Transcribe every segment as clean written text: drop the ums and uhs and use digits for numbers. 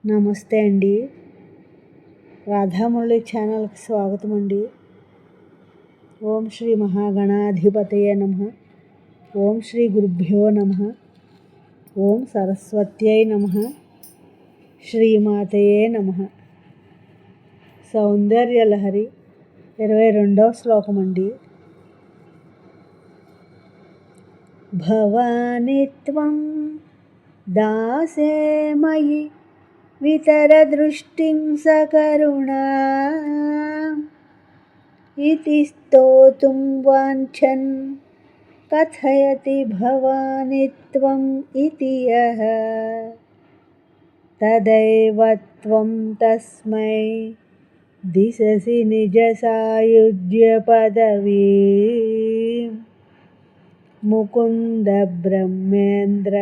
నమస్తే అండి. రాధామురళి ఛానల్కి స్వాగతం అండి. ఓం శ్రీ మహాగణాధిపతయే నమః. ఓం శ్రీ గురుభ్యో నమః. ఓం సరస్వత్యై నమః. శ్రీమాతయే నమః. సౌందర్యలహరి 22వ శ్లోకం అండి. భవాని త్వం దాసే మయి వితరదృష్టిం సకరుణా ఇతి స్తోతుం వాంఛన్ కథయతి భవాని త్వం ఇతి యః తదైవ త్వం తస్మై దిశసి నిజ సాయుజ్య పదవీ ముకుంద బ్రహ్మేంద్ర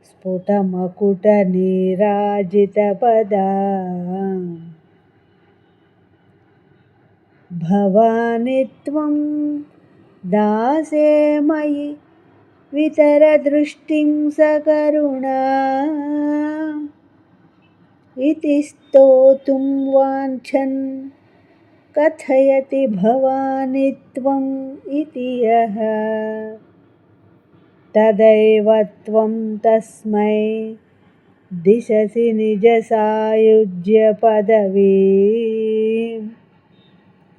స్ఫుటమకుట నీరాజిత పదా భవాని త్వం దాసే మయి వితరదృష్టిం సకరుణా ఇతి స్తోతుం వాంఛన్ కథయతి భవాని త్వం ఇతి యః తదైవ త్వం తస్మై దిశసి నిజ సాయుజ్య పదవీ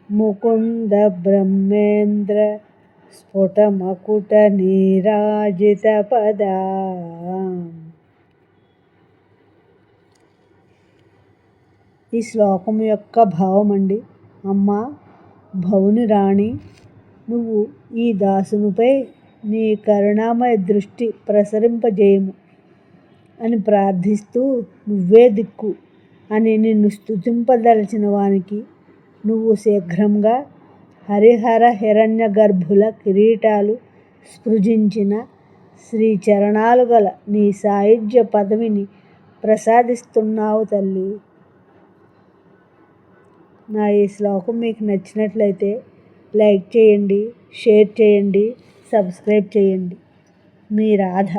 ముకుంద బ్రహ్మేంద్ర స్ఫుటమకుట నీరాజిత పదా. ఈ శ్లోకం యొక్క భావం అండి. అమ్మా భవుని రాణి, నువ్వు ఈ దాసునిపై నీ కరుణామయ దృష్టి ప్రసరింపజేయము అని ప్రార్థిస్తూ, నువ్వే దిక్కు అని నిన్ను స్తుతింపదలచిన వానికి నువ్వు శీఘ్రంగా హరిహర హిరణ్య గర్భుల కిరీటాలు స్పృజించిన శ్రీచరణాలు గల నీ సాయుజ్య పదవిని ప్రసాదిస్తున్నావు తల్లి. నా ఈ శ్లోకం మీకు నచ్చినట్లయితే లైక్ చేయండి, షేర్ చేయండి, సబ్స్క్రైబ్ చేయండి. మీ రాధ.